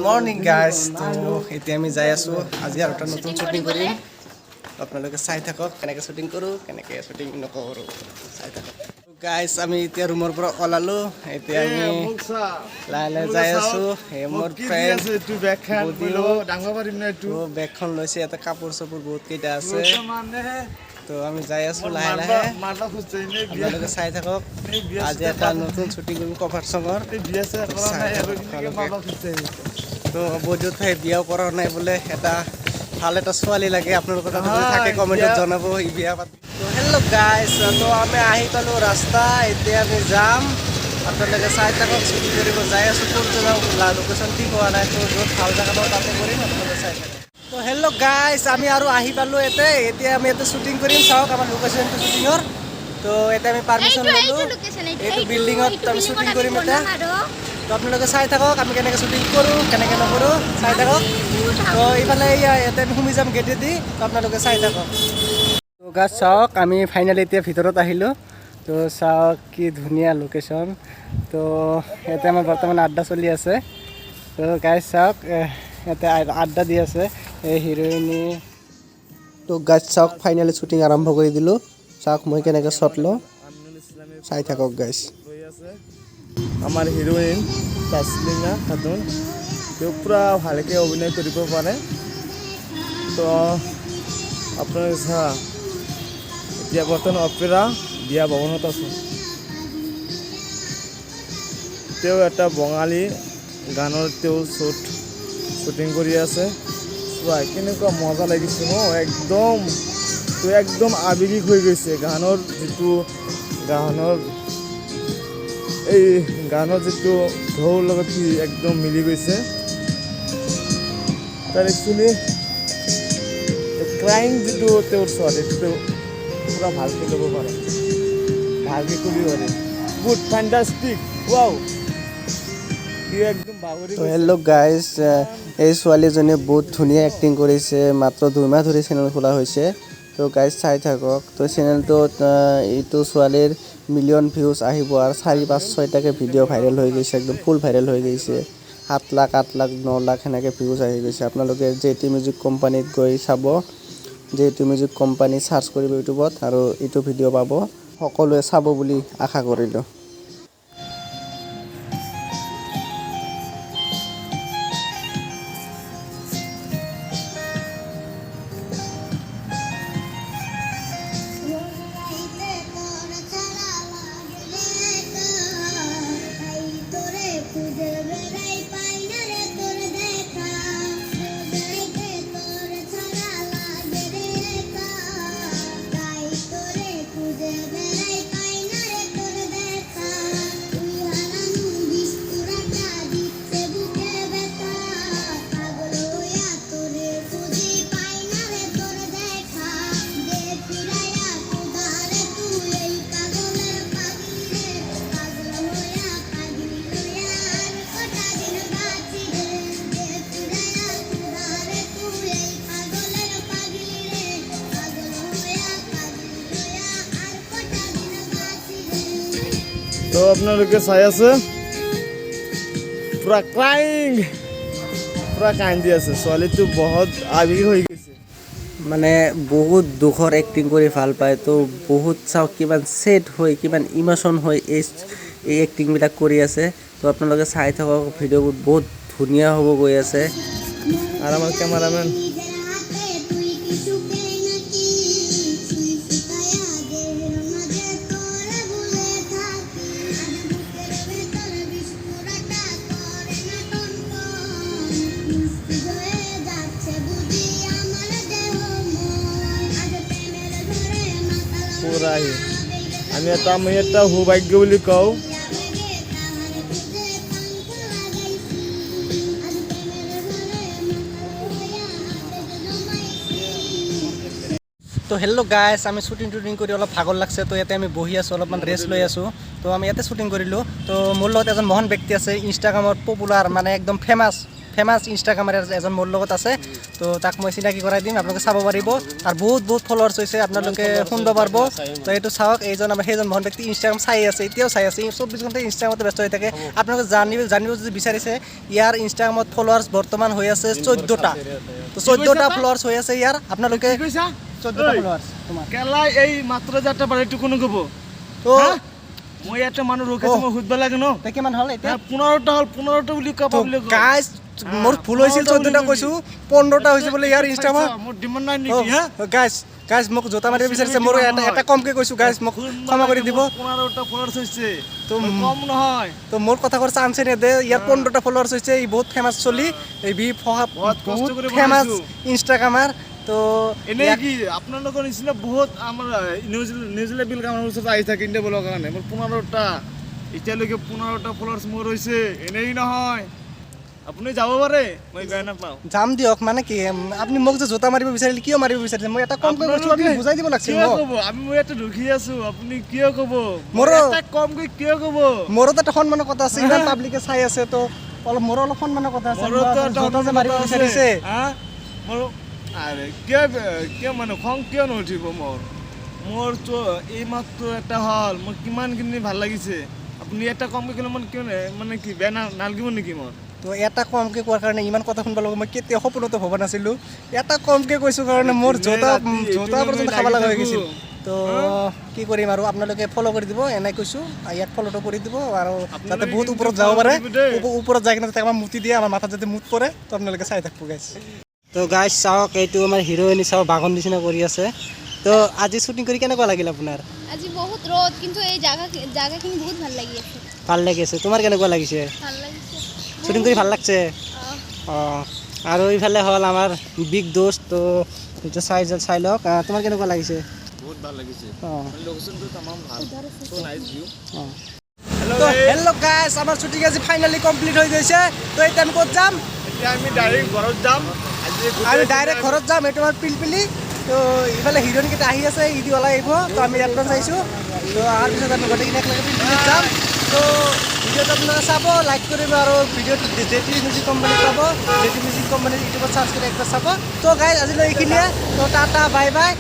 Morning guys তো এতিয়া আমি যাই আছোঁ আজি আৰু এটা নতুন শ্বুটিং কৰিম আপোনালোকে চাই থাকক কেনেকৈ শ্বুটিং কৰোঁ কেনেকৈ শ্বুটিং নকৰোঁ চাই থাকক গাইজ আমি এতিয়া ৰুমৰ পৰা ওলালোঁ এতিয়া আমি লাহে লাহে যাই আছোঁ মোৰ ফ্ৰেণ্ড বেগখন লৈছে ইয়াতে কাপোৰ চাপোৰ বহুত কেইটা আছে তো আমি যাই আছোঁ লাহে লাহে আপোনালোকে চাই থাকক আজি এটা নতুন শ্বুটিং কৰিম কভাৰ চঙৰ তো বহুত ঠাই বিয়াও কৰা নাই বোলে এটা ভাল এটা ছোৱালী লাগে আপোনালোকৰ তাতে যদি থাকে কমেণ্টত জনাব এই বিয়া পাতি তো হেল্ল' গাইজ তো আমি আহি পালোঁ ৰাস্তা এতিয়া আমি যাম আপোনালোকে চাই থাকক শ্বুটিং কৰিব যাই আছোঁ ক'ত যাওঁ লোকেশ্যন ঠিক হোৱা নাই তো য'ত ভাল জেগা পাওঁ তাতে কৰিম আপোনালোকে চাই থাকক তো হেল্ল' গাইজ আমি আৰু আহি পালোঁ এতিয়া আমি ইয়াতে শ্বুটিং কৰিম চাওক আমাৰ লোকেশ্যনটো শ্বুটিঙৰ তো এতিয়া আমি পাৰ্মিশ্যন ল'লোঁ এইটো বিল্ডিঙত আমি শ্বুটিং কৰিম এতিয়া তো আপোনালোকে চাই থাকক আমি কেনেকৈ শ্বুটিং কৰোঁ কেনেকৈ নকৰোঁ চাই থাকক তো এইফালে ইয়াতে আমি সোমাই যাম গেটেদি তো আপোনালোকে চাই থাকক তো গাছ চাওক আমি ফাইনেলি এতিয়া ভিতৰত আহিলোঁ তো চাওক কি ধুনীয়া লোকেশ্যন তো ইয়াতে আমাৰ বৰ্তমান আড্ডা চলি আছে তো গাছ চাওক ইয়াতে আড্ডা দি আছে এই হিৰোইনী তো গাছ চাওক ফাইনেলি শ্বুটিং আৰম্ভ কৰি দিলোঁ চাওক মই কেনেকৈ শ্বট লওঁ চাই থাকক গাইছ আমাৰ হিৰোইন তাসলিমা খাতুন তেওঁ পুৰা ভালকৈ অভিনয় কৰিব পাৰে তো আপোনালোকে চা এতিয়া বৰ্তমান অপেৰা বিয়া ভৱনত আছে তেওঁ এটা বঙালী গানৰ তেওঁ শ্বুটিং কৰি আছে চোৱা কেনেকুৱা মজা লাগিছে ন একদম আৱেগিক হৈ গৈছে গানৰ যিটো ঢৌৰ লগত সি একদম মিলি গৈছে তাৰ একচুৱেলি ক্ৰাইম যিটো তেওঁৰ শ্বট এইটো পুৰা ভালকৈ ল'ব পাৰে ভালকৈ কৰিব পাৰে গুড ফেণ্টাষ্টিক ৱাও একদম বাগৰি হেল্ল' গাইজ এই ছোৱালীজনীয়ে বহুত ধুনীয়া এক্টিং কৰিছে মাত্ৰ 2 মাহ ধৰি চেনেল খোলা হৈছে তো গাইজ চাই থাকক তো চেনেলটোত এইটো ছোৱালীৰ মিলিয়ন ভিউজ আহিব আৰু 4-5-6টাকৈ ভিডিঅ' ভাইৰেল হৈ গৈছে একদম ফুল ভাইৰেল হৈ গৈছে 7 লাখ 8 লাখ 9 লাখ সেনেকৈ ভিউজ আহি গৈছে আপোনালোকে JT মিউজিক কোম্পানীত গৈ চাব JT মিউজিক কোম্পানী চাৰ্চ কৰিব ইউটিউবত আৰু এইটো ভিডিঅ' পাব সকলোৱে চাব বুলি আশা কৰিলোঁ তো আপোনালোকে চাই আছে পুৰা কান্দি আছে ছোৱালীটো বহুত আৱেগিক হৈ গৈছে মানে বহুত দুখৰ এক্টিং কৰি ভাল পায় তো বহুত চাওক কিমান ছেড হৈ কিমান ইম'শ্যন হৈ এই এক্টিংবিলাক কৰি আছে তো আপোনালোকে চাই থাকক ভিডিঅ'বোৰ বহুত ধুনীয়া হ'ব গৈ আছে আৰু আমাৰ কেমেৰামেন আমি এটা সৌভাগ্য বুলি কওঁ তো হেল্ল' গাইজ আমি শ্বুটিং কৰি অলপ ভাগৰ লাগছে তো ইয়াতে আমি বহি আছোঁ অলপমান ৰেষ্ট লৈ আছোঁ তো আমি ইয়াতে শ্বুটিং কৰিলোঁ তো মোৰ লগত এজন মহান ব্যক্তি আছে ইনষ্টাগ্ৰামত পপুলাৰ মানে একদম ফেমাছ ফেমাছ ইনষ্টাগ্ৰামাৰ এজন মোৰ লগত আছে তো তাক মই চিনাকি কৰাই দিম আপোনালোকে চাব পাৰিব আৰু বহুত ফলোৱাৰ্ছ হৈছে আপোনালোকে শুনিব পাৰিব তো এইটো চাওক এইজন আমাৰ সেইজন মহান ব্যক্তি ইনষ্টাগ্ৰাম চাই আছে এতিয়াও চাই আছে 24 ঘণ্টা ইনষ্টাগ্ৰামতে ব্যস্ত হৈ থাকে আপোনালোকে জানিব যদি বিচাৰিছে ইয়াৰ ইনষ্টাগ্ৰামত ফলোৱাৰ্ছ বৰ্তমান হৈ আছে 14টা তো 14টা ফলোৱাৰ্ছ হৈ আছে ইয়াৰ আপোনালোকে 14টা ফলোৱাৰ্ছ তোমাৰ কেলা এই মাত্ৰ যাতে বাৰীটো কোনো ক'ব তো মই এটা মানুহ ৰখাইছো মই সুধব লাগে ন তে কিমান হ'ল এতিয়া 15টা হ'ল 15টা বুলি কাবা বুলি গাইজ মোৰ ভুল হৈছিল 14টা কৈছো 15টা হৈছে বোলে ইয়াৰ ইনষ্টাগ্ৰামত মোৰ ডিমাণ্ড নাই নেকি হা গাইজ মোক জোতা মাৰিব বিচাৰিছে মোৰ এটা কমকে কৈছো গাইজ মোক ক্ষমা কৰি দিব 15টা ফলোৱাৰ্ছ হৈছে তো কম নহয় তো মোৰ কথা কোৱাৰ চান্সে নেদে ইয়াৰ 15টা ফলোৱাৰ্ছ হৈছে ই বহুত ফেমাছ চলি এই বহুত কষ্ট কৰি ফেমাছ বনাইছো। ইনষ্টাগ্ৰামাৰ তো এনে কি আপোনালোকৰ নিচিনা বহুত আমাৰ নিউজিলেণ্ড বিল কামৰ ওচৰত আহি থাকে ইণ্ডিয়া বলৰ কাৰণে মোৰ 15টা এতিয়ালৈকে 15টা ফলোৱাৰ্ছ মোৰ হৈছে এনেই নহয় আপুনি যাব পাৰে মই বেয়া নাপাওঁ যাম দিয়ক মানে কি আপুনি মোক যে জোতা মাৰিব বিচাৰিলে কিয় মাৰিব বিচাৰিছে মই এটা কমকৈ কৈছো আপুনি বুজাই দিব লাগিছিল কিয় মোক ক'ব আমি মই ইয়াতে ৰখি আছো আপুনি কিয় ক'ব মোৰ এটা কমকৈ কিয় ক'ব মোৰো এটা সন্মানৰ কথা আছে ইমান পাব্লিকে চাই আছে তো অলপ মোৰো অলপ সন্মানৰ কথা আছে মোৰো তো এটা জোতা যে মাৰিব আছে। বিচাৰিছে হা মোৰ আৰে কিয় মানে খং কিয় নুঠিব মোৰ তো এই মাত্ৰ এটা হ'ল মোৰ কিমানখিনি ভাল লাগিছে আপুনি এটা কমকৈ ক'লে মানে কিয় মানে কি বেয়া নালাগিব নেকি মোৰ তো এটা কমকৈ কোৱাৰ কাৰণে ইমান কথা শুনিব লাগিব মই কেতিয়াও সপোনতো ভবা নাছিলোঁ এটা কমকৈ কৈছোঁ কাৰণে মোৰ জোতা পৰ্যন্ত খাব লগা হৈ গৈছিল তো কি কৰিম আৰু আপোনালোকে ফ'ল' কৰি দিব এনেই কৈছোঁ ইয়াক ফ'ল'টো কৰি দিব আৰু যাতে বহুত ওপৰত যাব পাৰে ওপৰত যাই কিনে যাতে আমাৰ মুতি দিয়ে আমাৰ মাথাত যাতে মুত পৰে তো আপোনালোকে চাই থাকিব গাইছ তো গাইছ চাওক এইটো আমাৰ হিৰ'ইনী চাওক বাগন নিচিনা কৰি আছে তো আজি শ্বুটিং কৰি কেনেকুৱা লাগিল আপোনাৰ আজি বহুত ৰ'দ কিন্তু এই জাগাখিনি বহুত ভাল লাগি আছে ভাল লাগিছে তোমাৰ কেনেকুৱা লাগিছে ভাল লাগিছে শ্বুটিং কৰি ভাল লাগছে অঁ আৰু এইফালে হ'ল আমাৰ বিগ দোস্ত তো এইটো চাই লওক তোমাৰ কেনেকুৱা লাগিছে বহুত ভাল লাগিছে অঁ লোকেশ্যনটো তামাম ভাল সো নাইস ভিউ অঁ তো হেল্ল' গাইছ আমাৰ শ্বুটিং আজি ফাইনেলি কমপ্লিট হৈ গৈছে তো এতিয়া আমি ক'ত যাম এতিয়া আমি ডাইৰেক্ট ঘৰত যাম আমি ডাইৰেক্ট ঘৰত যাম এইটো আমাৰ পিলপিলি তো ইফালে হিৰ'ইনকেইটা আহি আছে ইদি ওলাই আহিব তো আমি ইয়াত চাইছোঁ তো অহাৰ পিছত আমি গোটেইখিনি একেলগে পিলপিলিত যাম তো ভিডিঅ'টো আপোনালোকে চাব লাইক কৰিব আৰু ভিডিঅ'টো জেটি মিউজিক কোম্পানীত পাব জেটি মিউজিক কোম্পানীৰ ইউটিউবত চাৰ্চ কৰি একবাৰ চাব তো গাইজ আজিলৈ এইখিনিয়ে তো টাটা বাই বাই